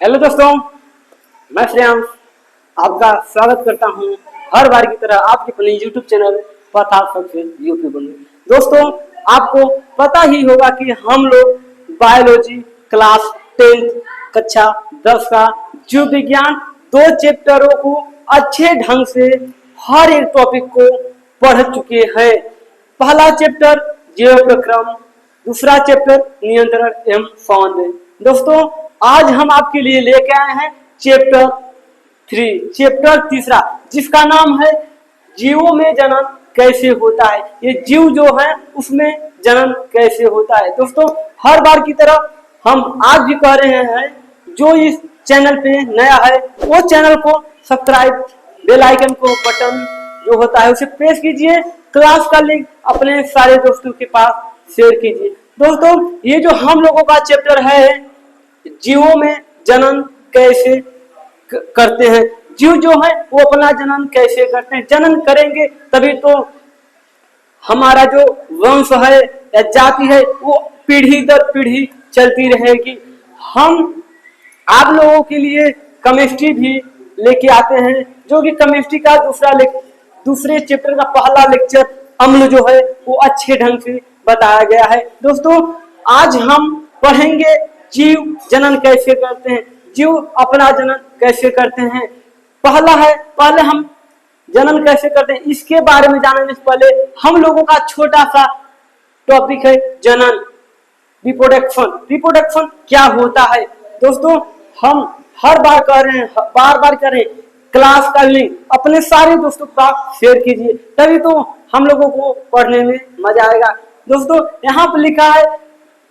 Hello दोस्तों, मैं श्रेयांश आपका स्वागत करता हूं हर बार की तरह आपके अपने यूट्यूब चैनल पता सक्सेस यूट्यूबर में। दोस्तों, आपको पता ही होगा कि हम लोग बायोलॉजी क्लास 10 कक्षा 10 का जीव विज्ञान 2 चैप्टरों को अच्छे ढंग से हर एक टॉपिक को पढ़ चुके हैं। पहला चैप्टर जैव प्रक्रम, दूसरा चैप्टर नियंत्रण एवं समन्वय। दोस्तों, आज हम आपके लिए लेके आए हैं चैप्टर 3, चैप्टर तीसरा, जिसका नाम है जीवों में जनन कैसे होता है। ये जीव जो है उसमें जनन कैसे होता है। दोस्तों, हर बार की तरह हम आज भी कह रहे हैं, जो इस चैनल पे नया है वो चैनल को सब्सक्राइब, बेल आइकन को बटन जो होता है उसे प्रेस कीजिए, क्लास का लिंक अपने सारे दोस्तों के पास शेयर कीजिए। दोस्तों, ये जो हम लोगों का चैप्टर है जीवों में जनन कैसे करते हैं, जीव जो है वो अपना जनन कैसे करते हैं। जनन करेंगे तभी तो हमारा जो वंश है या जाति है वो पीढ़ी दर पीढ़ी चलती रहेगी। हम आप लोगों के लिए केमिस्ट्री भी लेके आते हैं, जो कि केमिस्ट्री का दूसरे चैप्टर का पहला लेक्चर अम्ल जो है वो अच्छे ढंग से बताया गया है। दोस्तों, आज हम पढ़ेंगे जीव जनन कैसे करते हैं, जीव अपना जनन कैसे करते हैं। पहले हम जनन कैसे करते हैं इसके बारे में जानने से पहले हम लोगों का छोटा सा टॉपिक है जनन, रिप्रोडक्शन क्या होता है। दोस्तों, हम हर बार कह रहे हैं, बार कह रहे हैं, क्लास का लिंक अपने सारे दोस्तों के साथ शेयर कीजिए, तभी तो हम लोगों को पढ़ने में मजा आएगा। दोस्तों, यहाँ पर लिखा है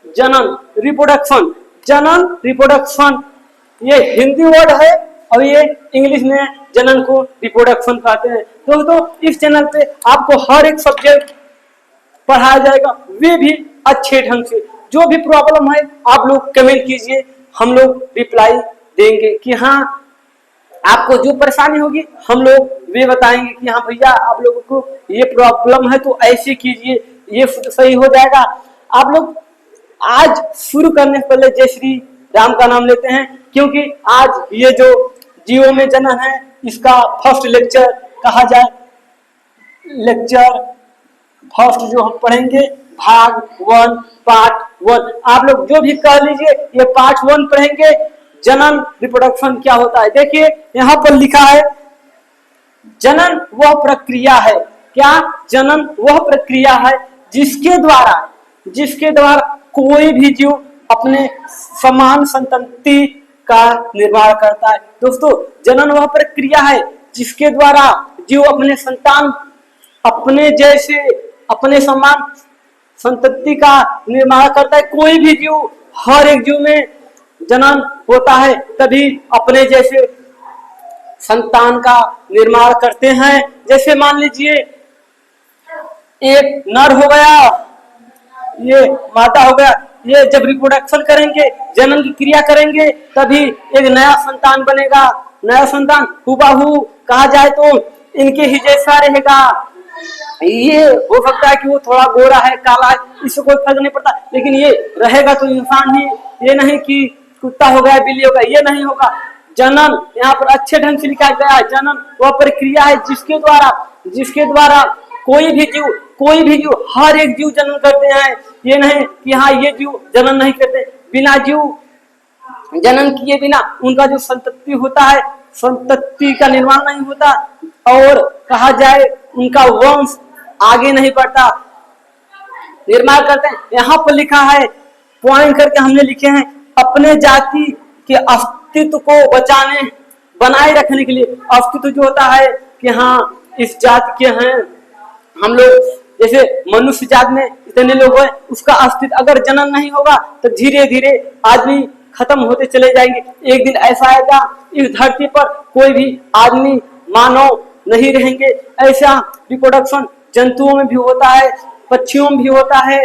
जनन, रिप्रोडक्शन, ये हिंदी वर्ड है और ये इंग्लिश में जनन को रिप्रोडक्शन कहते हैं। दोस्तों, इस चैनल पे आपको हर एक सब्जेक्ट पढ़ाया जाएगा, वे भी अच्छे ढंग से। जो भी प्रॉब्लम है आप लोग कमेंट कीजिए, हम लोग रिप्लाई देंगे कि हाँ आपको जो परेशानी होगी हम लोग वे बताएंगे कि हाँ भैया आप लोगों को ये प्रॉब्लम है तो ऐसे कीजिए, ये सही हो जाएगा। आप लोग आज शुरू करने से पहले जय श्री राम का नाम लेते हैं, क्योंकि आज ये जो जीवों में जनन है इसका फर्स्ट लेक्चर कहा जाए, लेक्चर फर्स्ट जो हम पढ़ेंगे भाग 1 पार्ट 1। आप लोग जो भी कह लीजिए ये पार्ट 1 पढ़ेंगे, जनन रिप्रोडक्शन क्या होता है। देखिए यहाँ पर लिखा है जनन वह प्रक्रिया है, क्या जनन वह प्रक्रिया है जिसके द्वारा कोई भी जीव अपने समान संतति का निर्माण करता है। दोस्तों, जनन वह प्रक्रिया है जिसके द्वारा जीव अपने संतान, अपने जैसे, अपने समान संतति का निर्माण करता है। कोई भी जीव, हर एक जीव में जनन होता है तभी अपने जैसे संतान का निर्माण करते हैं। जैसे मान लीजिए एक नर हो गया, ये मादा हो गया, ये जब रिप्रोडक्शन करेंगे, जनन की क्रिया करेंगे तभी एक नया संतान बनेगा। नया संतान हुबहू कहा जाए तो इनके ही जैसा रहेगा। ये हो सकता है कि वो थोड़ा गोरा है, काला है, इससे कोई फर्क नहीं पड़ता, लेकिन ये रहेगा तो इंसान ही, ये नहीं कि कुत्ता हो गया, बिल्ली हो गया, ये नहीं होगा। जनन यहाँ पर अच्छे ढंग से लिखा गया है, जनन वह प्रक्रिया है जिसके द्वारा कोई भी जीव, हर एक जीव जनन करते हैं। ये नहीं कि हाँ ये जीव जनन नहीं करते, बिना जीव जनन किए बिना उनका जो संतति होता है, संतति का निर्माण नहीं होता, और कहा जाए उनका वंश आगे नहीं बढ़ता, निर्माण करते हैं। यहाँ पर लिखा है, पॉइंट करके हमने लिखे हैं, अपने जाति के अस्तित्व को बनाए रखने के लिए। अस्तित्व जो होता है कि हाँ इस जाति के हैं हम लोग, जैसे मनुष्य जात में इतने लोग हैं, उसका अस्तित्व अगर जनन नहीं होगा तो धीरे धीरे आदमी खत्म होते चले जाएंगे। एक दिन ऐसा आएगा इस धरती पर कोई भी आदमी, मानव नहीं रहेंगे। ऐसा रिप्रोडक्शन जंतुओं में भी होता है, पक्षियों में भी होता है,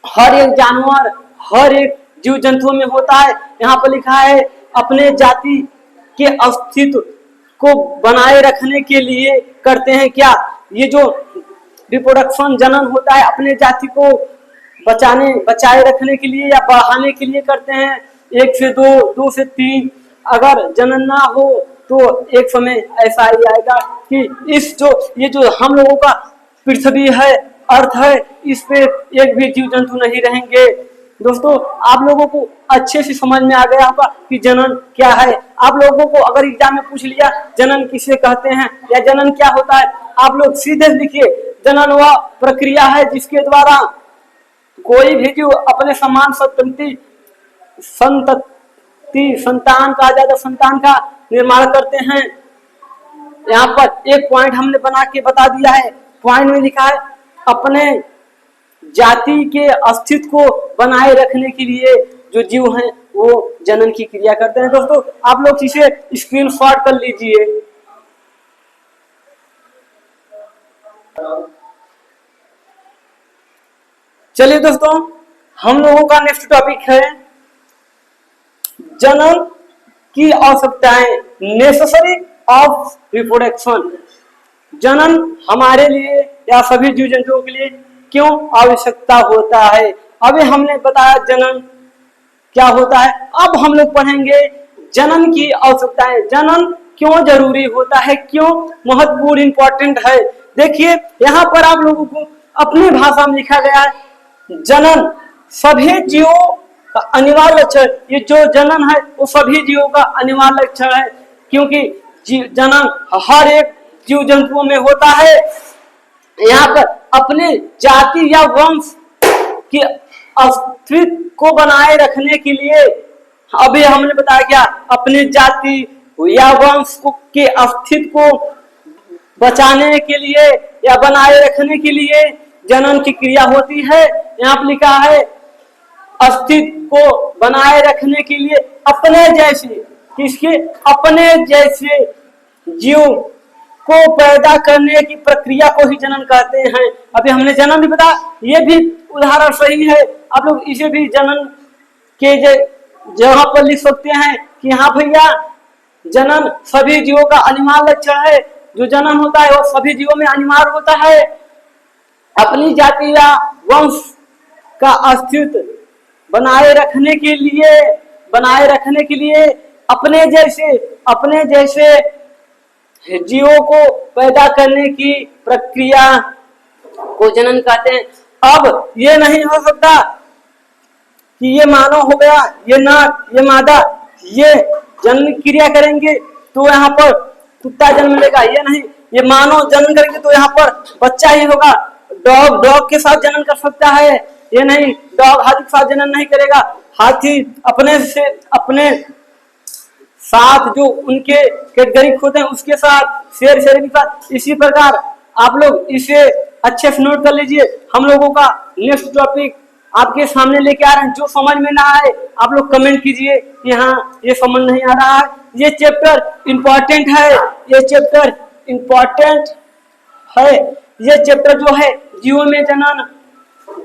हर एक जानवर, हर एक जीव जंतुओं में होता है। यहाँ पर लिखा है अपने जाति के अस्तित्व को बनाए रखने के लिए करते हैं। क्या ये जो रिप्रोडक्शन जनन होता है अपने जाति को बचाए रखने के लिए या बढ़ाने के लिए करते हैं। 1 से 2, 2 से 3, अगर जनन ना हो तो एक समय ऐसा ही आएगा कि इस जो ये जो हम लोगों का पृथ्वी है, अर्थ है, इस पे एक भी जीव जंतु नहीं रहेंगे। दोस्तों, आप लोगों को अच्छे से समझ में आ गया होगा कि जनन क्या है। आप लोगों को अगर एग्जाम में पूछ लिया जनन किसे कहते हैं या जनन क्या होता है, आप लोग सीधे लिखिए जनन वह प्रक्रिया है जिसके द्वारा कोई भी जीव अपने समान संतान का ज्यादा संतान का निर्माण करते हैं। यहाँ पर एक पॉइंट हमने बना के बता दिया है। पॉइंट में लिखा है अपने जाति के अस्तित्व को बनाए रखने के लिए जो जीव हैं वो जनन की क्रिया करते हैं। दोस्तों, आप लोग इसे स्क्रीनशॉट कर लीजिए। चलिए दोस्तों, हम लोगों का नेक्स्ट टॉपिक है जनन की आवश्यकताएं, नेसेसरी ऑफ रिप्रोडक्शन। जनन हमारे लिए या सभी जीव जंतुओं के लिए क्यों आवश्यकता होता है। अभी हमने बताया जनन क्या होता है, अब हम लोग पढ़ेंगे जनन की आवश्यकताएं। जनन क्यों जरूरी होता है, क्यों महत्वपूर्ण इंपॉर्टेंट है। देखिए यहाँ पर आप लोगों को अपनी भाषा में लिखा गया है जनन सभी जीवों का अनिवार्य लक्षण। ये जो जनन है वो सभी जीवों का अनिवार्य लक्षण है, क्योंकि जनन हर एक जीव जंतुओं में होता है। यहाँ पर अपने जाति या वंश के अस्तित्व को बनाए रखने के लिए, अभी हमने बताया क्या, अपने जाति या वंश को के अस्तित्व को बचाने के लिए या बनाए रखने के लिए जनन की क्रिया होती है। यहाँ पर लिखा है अस्तित्व को बनाए रखने के लिए अपने जैसे, किसके, अपने जैसे जीव को पैदा करने की प्रक्रिया को ही जनन कहते हैं। अभी हमने जनन भी बताया, ये भी उदाहरण सही है। आप लोग इसे भी जनन के जगह पर लिख सकते हैं कि हाँ भैया जनन सभी जीवों का अनिवार्य लक्षण है। जो जनन होता है वो सभी जीवों में अनिवार्य होता है। अपनी जाति या वंश का अस्तित्व बनाए रखने के लिए अपने जैसे जीवों को पैदा करने की प्रक्रिया को जनन कहते हैं। अब ये नहीं हो सकता कि ये मानव हो गया, ये नर, ये मादा, ये जन्म क्रिया करेंगे तो यहाँ पर कुत्ता जन्म लेगा, ये नहीं। ये मानव जन्म करेंगे तो यहाँ पर बच्चा ही होगा। डॉग के साथ जनन कर सकता है, ये नहीं। डॉग हाथी के साथ जनन नहीं करेगा। हाथी अपने साथ जो उनके कैटेगरी होते हैं उसके साथ, शेर के साथ। इसी प्रकार आप लोग इसे अच्छे से नोट कर लीजिए। हम लोगों का नेक्स्ट टॉपिक आपके सामने लेके आ रहे हैं। जो समझ में ना आए आप लोग कमेंट कीजिए कि हाँ ये समझ नहीं आ रहा है। ये चैप्टर इंपॉर्टेंट है, ये चैप्टर इंपॉर्टेंट है। ये चैप्टर जो है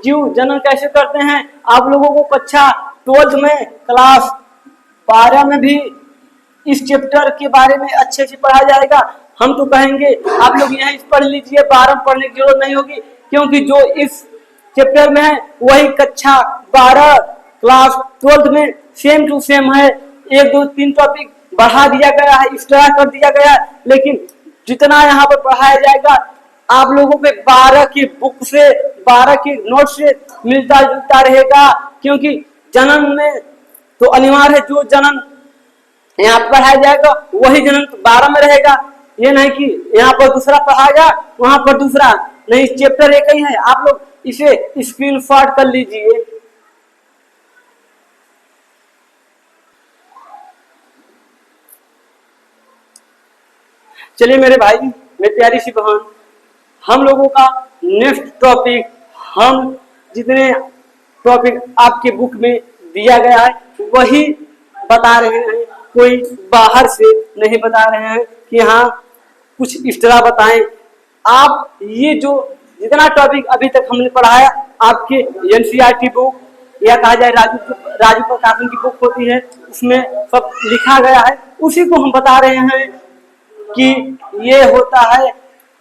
जीव जनन कैसे करते हैं, आप लोगों को कक्षा 12 में, क्लास 12 में भी इस चैप्टर के बारे में अच्छे से पढ़ा जाएगा। हम तो कहेंगे आप लोग यहीं पढ़ लीजिए, 12 पढ़ने की जरूरत नहीं होगी, क्योंकि जो इस चैप्टर में है वही कक्षा 12 क्लास 12 में सेम टू सेम है। 1, 2, 3 टॉपिक बढ़ा दिया गया है, एक्स्ट्रा कर दिया गया है, लेकिन जितना यहाँ पर पढ़ाया जाएगा आप लोगों पे 12 की बुक से, 12 की नोट से मिलता जुलता रहेगा। क्योंकि जनन में तो अनिवार्य है, जो जनन यहाँ पढ़ाया जाएगा वही जनन 12 में रहेगा। ये नहीं कि यहाँ पर दूसरा पढ़ाएगा वहां पर दूसरा नहीं, चैप्टर एक ही है। आप लोग इसे स्क्रीनशॉट कर लीजिए। चलिए मेरे भाई, मेरी प्यारी सी बहन, हम लोगों का नेक्स्ट टॉपिक, हम जितने टॉपिक आपके बुक में दिया गया है वही बता रहे हैं, कोई बाहर से नहीं बता रहे हैं कि हाँ कुछ एक्स्ट्रा बताएं। आप ये जो जितना टॉपिक अभी तक हमने पढ़ाया आपके एनसीईआरटी बुक या कहा जाए राजू प्रकाशन की बुक होती है, उसमें सब लिखा गया है, उसी को हम बता रहे हैं कि ये होता है।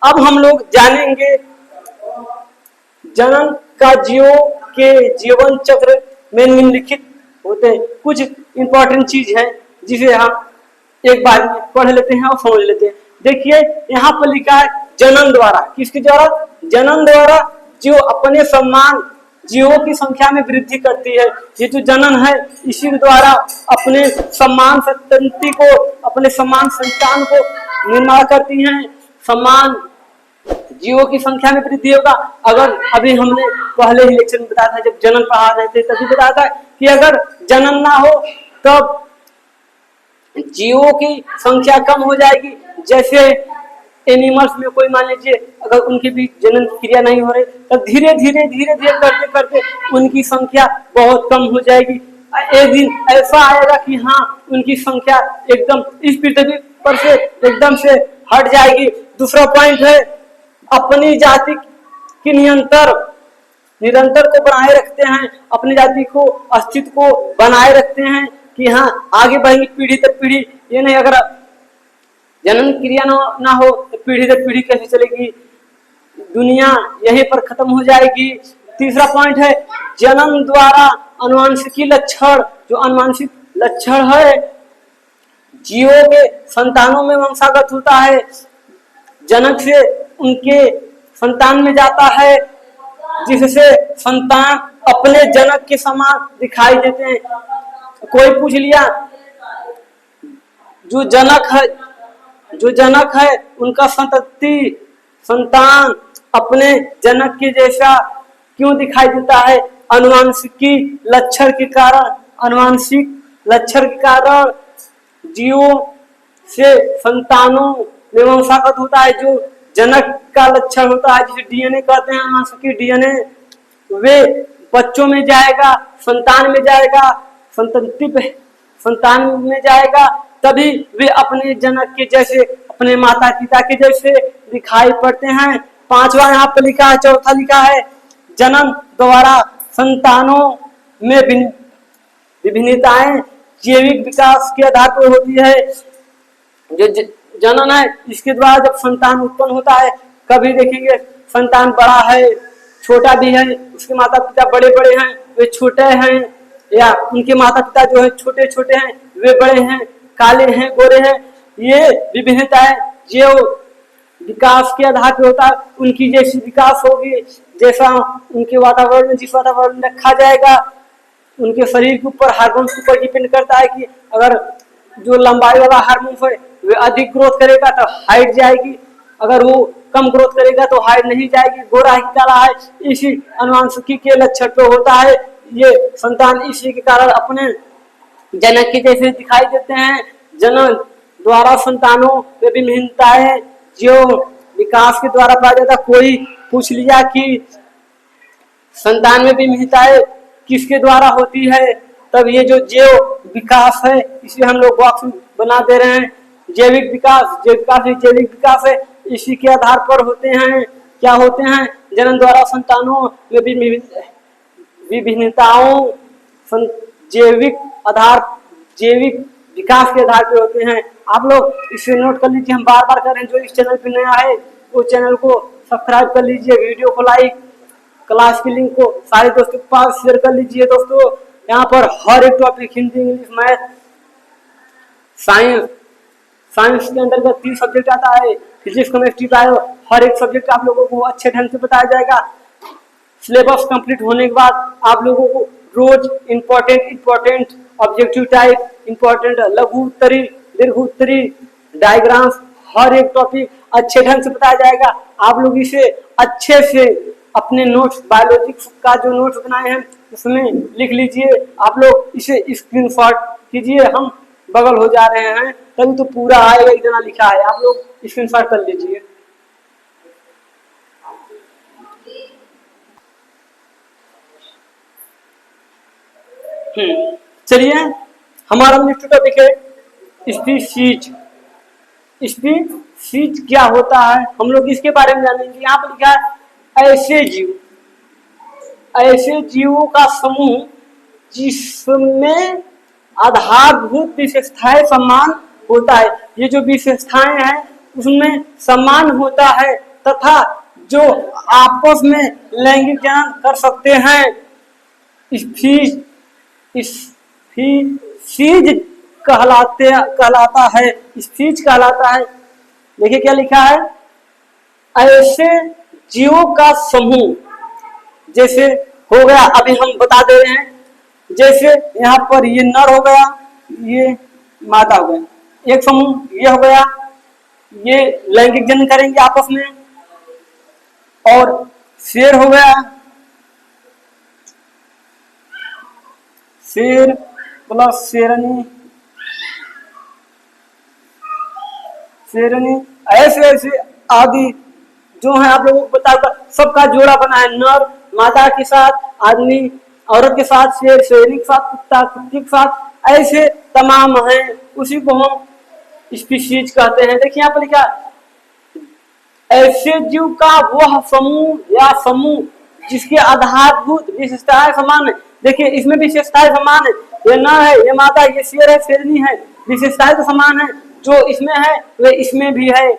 अब हम लोग जानेंगे जनन का जीवों के जीवन चक्र में निम्नलिखित होते हैं। कुछ इंपॉर्टेंट चीज है जिसे हम एक बार में पढ़ लेते हैं और समझ लेते हैं। देखिए यहाँ पर लिखा है जनन द्वारा, किसके द्वारा? जनन द्वारा जो अपने सम्मान जीवों की संख्या में वृद्धि करती है। ये जो जनन है इसी के द्वारा अपने सम्मान संतति को, अपने सम्मान संतान को निर्माण करती हैं। सम्मान जीवों की संख्या में वृद्धि होगा। अगर अभी हमने पहले ही लेक्चर में बताया था, जब जनन पढ़ा रहे थे तभी बताया था कि अगर जनन ना हो तब जीवों की संख्या कम हो जाएगी। जैसे एनिमल्स में कोई मान लीजिए अगर उनके बीच जनन क्रिया नहीं हो रही तब धीरे धीरे करते करते उनकी संख्या बहुत कम हो जाएगी। एक दिन ऐसा आएगा कि हाँ उनकी संख्या एकदम इस पृथ्वी पर से एकदम से हट जाएगी। दूसरा पॉइंट है अपनी जाति की निरंतर को बनाए रखते हैं, अपनी जाति को अस्तित्व को बनाए रखते हैं कि हाँ आगे बढ़ेंगे पीढ़ी तक पीढ़ी। ये नहीं अगर जनन क्रिया ना हो तो पीढ़ी तक पीढ़ी कैसे चलेगी, दुनिया यहीं पर खत्म हो जाएगी। तीसरा पॉइंट है जनन द्वारा अनुवांशिकी लक्षण, जो अनुवांशिक लक्षण है जीवों के संतानों में वंशागत होता है, जनक से उनके संतान में जाता है, जिससे संतान अपने जनक के समान दिखाई देते हैं। कोई पूछ लिया जो जनक है उनका संतान अपने जनक के जैसा क्यों दिखाई देता है? अनुवांशिकी लक्षण के कारण। अनुवांशिक लक्षण के कारण जीवों से संतानों में वंशागत होता है। जो जनक का लक्षण होता है जिसे डीएनए कहते हैं, अनुवांशिकी डीएनए, वे बच्चों में जाएगा, संतान में जाएगा, संतान में जाएगा, तभी वे अपने जनक के जैसे, अपने माता पिता के जैसे दिखाई पड़ते हैं। पांचवा यहाँ पर लिखा है, चौथा लिखा है जन्म द्वारा संतानों में विभिन्नताएं जैविक विकास के आधार पर होती है। जो जनन है इसके द्वारा जब संतान उत्पन्न होता है, कभी देखेंगे संतान बड़ा है, छोटा भी है, उसके माता पिता बड़े बड़े हैं, वे छोटे हैं, या उनके माता पिता जो है छोटे छोटे हैं, वे बड़े हैं, काले हैं, गोरे हैं। ये विभिन्नताएं जो विकास के आधार पर होता है। उनकी जैसी विकास होगी, जैसा उनके वातावरण में, जिस वातावरण में रखा जाएगा, उनके शरीर के ऊपर, हार्मोन्स के ऊपर डिपेंड करता है कि अगर जो लंबाई वाला हार्मोन है वे अधिक ग्रोथ करेगा तो हाइट जाएगी, अगर वो कम ग्रोथ करेगा तो हाइट नहीं जाएगी, गोरा ही काला है। इसी अनुवांशिकी के लक्षण तो होता है। ये संतान इसी के कारण अपने जनक के जैसे दिखाई देते हैं। जनक द्वारा संतानों में विभिन्नताएं जो विकास के द्वारा पाया जाता। कोई पूछ लिया कि संतान में विभिन्नताएं किसके द्वारा होती है, तब ये जो जैव विकास है इसे हम लोग बॉक्स बना दे रहे हैं। जैविक विकास है, इसी के आधार पर होते हैं। क्या होते हैं? जन्म द्वारा संतानों में विभिन्नताओं जैविक विकास के आधार पर होते हैं। आप लोग इसे नोट कर लीजिए, हम बार बार कर रहे हैं। जो इस चैनल पे नया है वो चैनल को सब्सक्राइब कर लीजिए, वीडियो को लाइक, क्लास की लिंक को सारे दोस्तों के पास शेयर कर लीजिए। दोस्तों यहाँ पर हर एक topic, Hindi, English, math, science के अंतर्गत 3 सब्जेक्ट आता है, फिजिक्स, केमिस्ट्री, बायो, हर एक सब्जेक्ट आप लोगों को अच्छे ढंग से बताया जाएगा। सिलेबस कंप्लीट होने के बाद आप लोगों को रोज इंपॉर्टेंट ऑब्जेक्टिव टाइप, इंपॉर्टेंट लघु उत्तरी, दीर्घ उत्तरी, डायग्राम्स, हर एक टॉपिक अच्छे ढंग से बताया जाएगा। आप लोग इसे अच्छे से अपने नोट्स, बायोलॉजी का जो नोट्स बनाए हैं उसमें लिख लीजिए। आप लोग इसे स्क्रीनशॉट कीजिए, हम बगल हो जा रहे हैं तभी तो पूरा आएगा, इतना लिखा है, आप लोग स्क्रीनशॉट कर लीजिए। चलिए हमारा नेक्स्ट टॉपिक है स्पीशीज। स्पीशीज क्या होता है हम लोग इसके बारे में जानेंगे। यहाँ पर लिखा है ऐसे जीवों का समूह जिसमें आधारभूत विशेषताएं समान होता है। ये जो विशेषताएं हैं उसमें समान होता है तथा जो आपस में लैंगिक जनन कर सकते हैं। स्पीशीज कहलाता है, स्पीशीज कहलाता है। देखिए क्या लिखा है, ऐसे जीवों का समूह, जैसे हो गया, अभी हम बता दे रहे हैं, जैसे यहाँ पर ये नर हो गया, ये मादा हो गया, एक समूह ये हो गया, ये लैंगिक जन्म करेंगे आपस में। और शेर हो गया, शेर प्लस शेरनी, शेरनी, ऐसे ऐसे आदि जो है आप लोगों को बताकर सबका जोड़ा बना है, नर मादा के साथ, आदमी औरत के साथ, शेर शेरनी के साथ, कुत्ता कुत्ती के साथ, ऐसे तमाम हैं, उसी को हम स्पीशीज कहते हैं। देखिए यहाँ पर लिखा, ऐसे जीव का वह समूह या समूह जिसके आधारभूत विशेषताएं समान है। देखिए इसमें विशेषताएं समान है, ये नर है, ये मादा, ये शेर है, शेरनी है, विशेषताएं तो समान है, जो इसमें है वे इसमें भी है,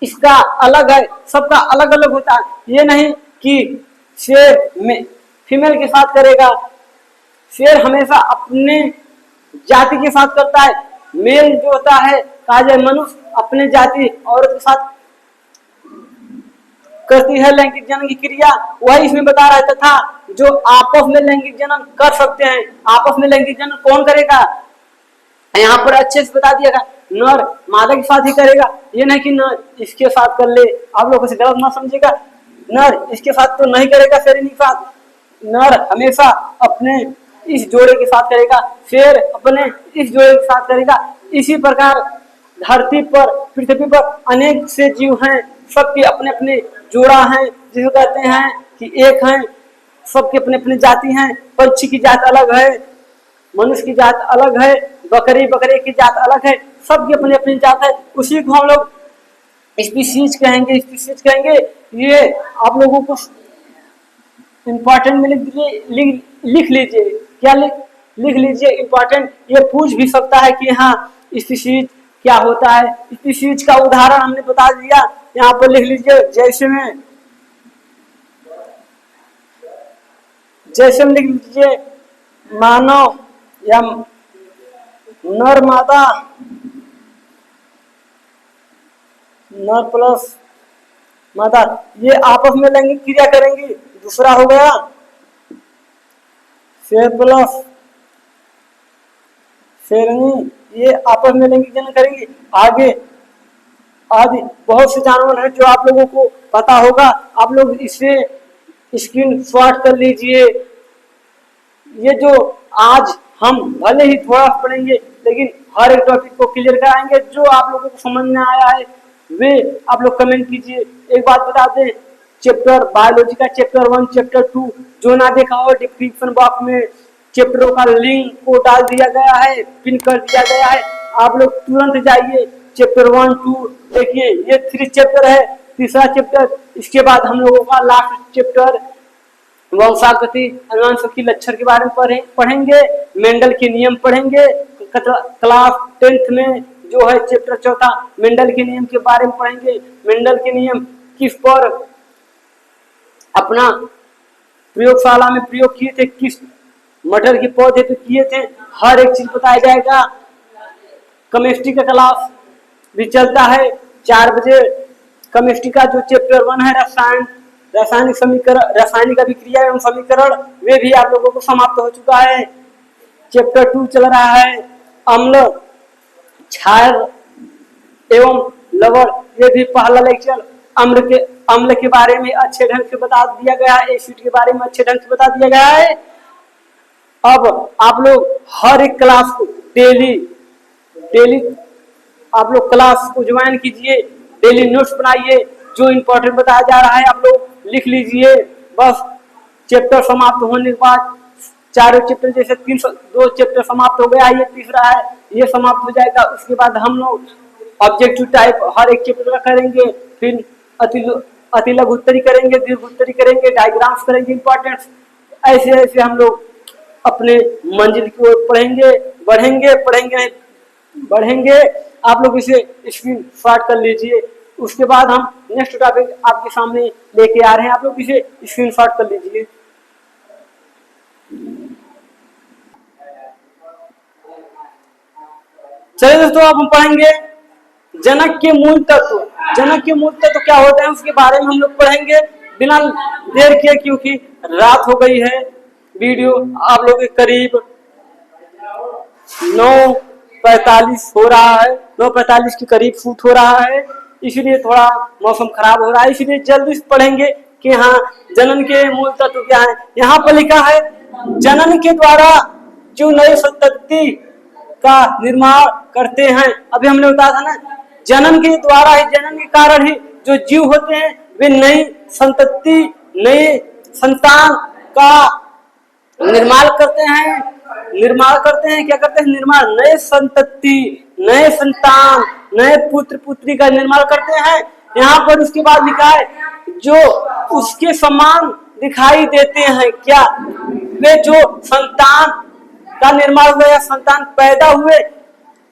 इसका अलग है, सबका अलग अलग होता है। ये नहीं कि शेर में फीमेल के साथ करेगा, शेर हमेशा अपने जाति के साथ करता है, मेल जो होता है काजे मनुष्य अपने जाति औरत के साथ करती है लैंगिक जनन की क्रिया, वही इसमें बता रहा है। तथा जो आपस में लैंगिक जनन कर सकते हैं, आपस में लैंगिक जनन कौन करेगा, यहाँ पर अच्छे से बता दिया गया, नर मादा के साथ ही करेगा, ये नहीं कि नर इसके साथ कर ले, आप लोगों से गलत ना समझेगा, नर इसके साथ तो नहीं करेगा, शेरनी के साथ, नर हमेशा अपने इस जोड़े के साथ करेगा, शेर अपने इस जोड़े के साथ करेगा। इसी प्रकार धरती पर, पृथ्वी पर अनेक से जीव हैं, सबके अपने अपने जोड़ा हैं, जिसे कहते हैं कि एक हैं, सबके अपने अपने जाति हैं। पंछी की जात अलग है, मनुष्य की जात अलग है, बकरे की जात अलग है, सबकी अपनी अपनी जात है, उसी को हम लोग स्पीशीज कहेंगे, स्पीशीज कहेंगे। ये आप लोगों को इंपॉर्टेंट में लिख लीजिए, क्या लिख लीजिए इंपॉर्टेंट, ये पूछ भी सकता है कि हाँ स्पीशीज क्या होता है। स्पीशीज का उदाहरण हमने बता दिया, यहाँ पर लिख लीजिए, जैसे में लिख लीजिए, मानव या नर मादा, नर प्लस मादा, ये आपस में लैंगिक क्रिया करेंगी। दूसरा हो गया शेर प्लस शेरनी, ये आपस में लैंगिक जनन करेंगी। आगे आदि बहुत से जानवर हैं जो आप लोगों को पता होगा, आप लोग इसे स्क्रीन शॉट कर लीजिए। ये जो आज हम भले ही थोड़ा पढ़ेंगे, लेकिन हर एक टॉपिक को क्लियर कराएंगे, जो आप लोगों को समझ में आया है वे आप लोग कमेंट कीजिए। एक बात बता दें, चैप्टर बायोलॉजी का चैप्टर 1 चैप्टर 2 जो ना देखा हो, डिस्क्रिप्शन बॉक्स में चैप्टरों का लिंक को डाल दिया गया है, पिन कर दिया गया है, आप लोग तुरंत जाइए चैप्टर 1 2 देखिए। ये 3 चैप्टर है, तीसरा चैप्टर, इसके बाद हम लोगों का लास्ट चैप्टर वंशागति अनुवांशिक की लक्षण के बारे में पढ़ेंगे, मेंडल के नियम पढ़ेंगे। क्लास 10th में जो है चैप्टर 4 मेंडल के नियम के बारे में पढ़ेंगे। मेंडल के नियम किस पर अपना प्रयोगशाला में प्रयोग किए थे, किस मटर के पौधे पे किए थे, हर एक चीज बताया जाएगा। केमिस्ट्री का क्लास भी चलता है 4 बजे। केमिस्ट्री का जो चैप्टर 1 है रासायनिक समीकरण, रासायनिक अभिक्रिया एवं समीकरण, वे भी आप लोगों को समाप्त हो चुका है। चैप्टर 2 चल रहा है अम्ल क्षार एवं लवण, ये भी पहला लेक्चर अम्ल के बारे में अच्छे ढंग से बता दिया गया है, एसिड के बारे में अच्छे ढंग से बता दिया गया है। अब आप लोग हर एक क्लास को डेली आप लोग क्लास को ज्वाइन कीजिए, डेली नोट्स बनाइए, जो इम्पोर्टेंट बताया जा रहा है आप लोग लिख लीजिए। बस चैप्टर समाप्त होने के बाद चारों चैप्टर, जैसे 2 चैप्टर समाप्त हो गया, ये तीसरा है, ये समाप्त हो जाएगा। उसके बाद हम लोग ऑब्जेक्टिव टाइप हर एक चैप्टर का करेंगे, फिर अति लघु उत्तरी करेंगे, दीर्घ उत्तरी करेंगे, डायग्राम्स करेंगे इंपॉर्टेंट। ऐसे ऐसे हम लोग अपने मंजिल की ओर बढ़ेंगे। आप लोग इसे स्क्रीन शॉट कर लीजिए। उसके बाद हम नेक्स्ट टॉपिक आपके सामने लेके आ रहे हैं, आप लोग इसे स्क्रीन शॉट कर लीजिए। दोस्तों अब हम पढ़ेंगे जनक के मूल तत्व। जनक के मूल तत्व क्या होते हैं उसके बारे में हम लोग पढ़ेंगे बिना देर के, क्योंकि रात हो गई है। वीडियो आप लोग के करीब 9:45 हो रहा है, 9:45 के करीब शूट हो रहा है, इसलिए थोड़ा मौसम खराब हो रहा है, इसलिए जल्दी से पढ़ेंगे कि हाँ जनन के मूल तत्व क्या है। यहाँ पर लिखा है जनन के द्वारा जो नई संतति का निर्माण करते हैं। अभी हमने बताया था ना, जन्म के द्वारा ही, जन्म के कारण ही जो जीव होते हैं वे नई संतति, नए संतान का निर्माण करते हैं। निर्माण करते हैं, क्या करते हैं? निर्माण, नए संतति, नए संतान, नए पुत्र पुत्री का निर्माण करते हैं। यहाँ पर उसके बाद लिखा है जो उसके समान दिखाई देते हैं। क्या? वे जो संतान का निर्माण हुआ या संतान पैदा हुए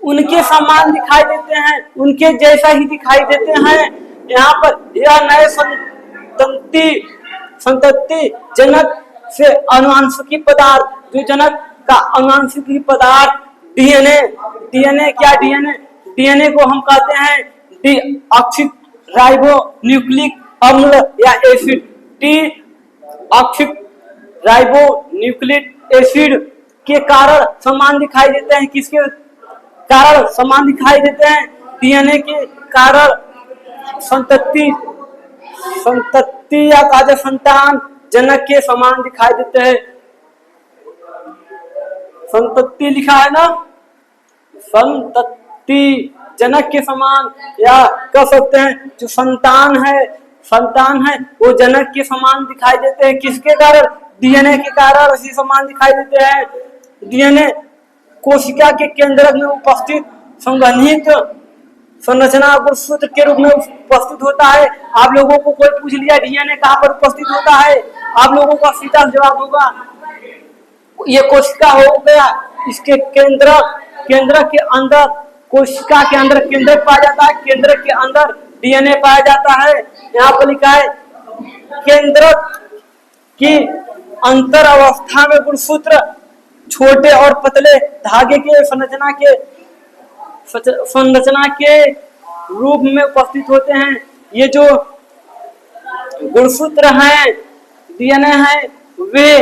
उनके समान दिखाई देते हैं, उनके जैसा ही दिखाई देते हैं। यहाँ पर यह नए संतति जनक से अनुवांशिकी पदार्थ, जो जनक का अनुवांशिकी पदार्थ डीएनए, डीएनए क्या? डीएनए, डीएनए को हम कहते हैं डीऑक्सिक राइबो न्यूक्लिक अम्ल या एसिड। डीऑक्सिक राइबो न्यूक्लिक एसिड के कारण समान दिखाई देते हैं। किसके कारण समान दिखाई देते हैं? डीएनए के कारण संतति, संतति या ताजा संतान जनक के समान दिखाई देते हैं। संतति लिखा है ना, संतति जनक के समान, या कह सकते हैं जो संतान है, संतान है वो जनक के समान दिखाई देते हैं। किसके कारण? डीएनए के कारण उसी समान दिखाई देते हैं। डीएनए कोशिका के केंद्रक में उपस्थित संघनित संरचना गुणसूत्र के रूप में उपस्थित होता है। आप लोगों को कोई पूछ लिया डीएनए कहाँ पर उपस्थित होता है, आप लोगों का सीधा जवाब होगा ये कोशिका हो गया। इसके केंद्र के अंदर, कोशिका के अंदर केंद्रक पाया जाता है, केंद्रक के अंदर डीएनए पाया जाता है। यहाँ पर लिखा है केंद्रक की अंतर अवस्था में गुणसूत्र छोटे और पतले धागे के संरचना के रूप में उपस्थित होते हैं। ये जो गुणसूत्र हैं, डीएनए हैं, वे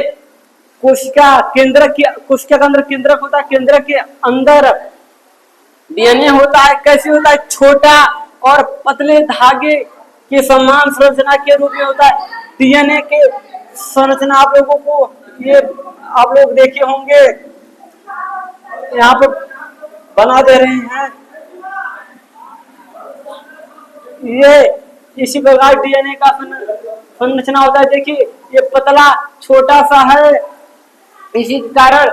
कोशिका के अंदर केंद्रक होता है, केंद्रक के अंदर डीएनए होता है। कैसे होता है? छोटा और पतले धागे के समान संरचना के रूप में होता है। डीएनए के संरचना आप लोगों को ये आप लोग देखे होंगे, यहाँ पर बना दे रहे हैं। ये इसी प्रकार डीएनए का संरचना होता है। देखिए ये पतला छोटा सा है, इसी कारण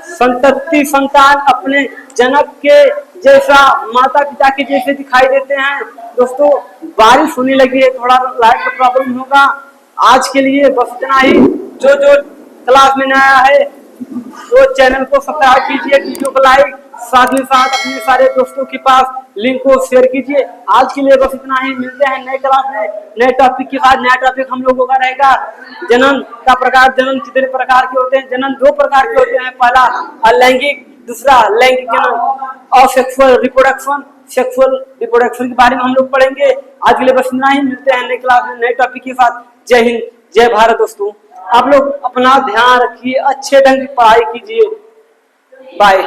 संतति संतान अपने जनक के जैसा, माता पिता के जैसे दिखाई देते हैं। दोस्तों बारिश होने लगी है, थोड़ा लाइट का प्रॉब्लम होगा। आज के लिए बस इतना ही। जो क्लास में नया है तो चैनल को सब्सक्राइब कीजिए, वीडियो को लाइक, साथ में साथ अपने सारे दोस्तों के पास लिंक को शेयर कीजिए। आज के लिए बस इतना ही। मिलते हैं नए क्लास में नए टॉपिक के बाद। नया टॉपिक हम लोगों का रहेगा जनन का प्रकार। जनन कितने प्रकार के होते हैं? जनन 2 प्रकार के होते हैं। पहला अलैंगिक, दूसरा लैंगिक जनन। और सेक्सुअल रिप्रोडक्शन, सेक्सुअल रिप्रोडक्शन के बारे में हम लोग पढ़ेंगे। आज के लिए बस इतना ही। मिलते हैं नए क्लास में नए टॉपिक के साथ। जय हिंद, जय भारत। दोस्तों आप लोग अपना ध्यान रखिए, अच्छे ढंग की पढ़ाई कीजिए। बाय।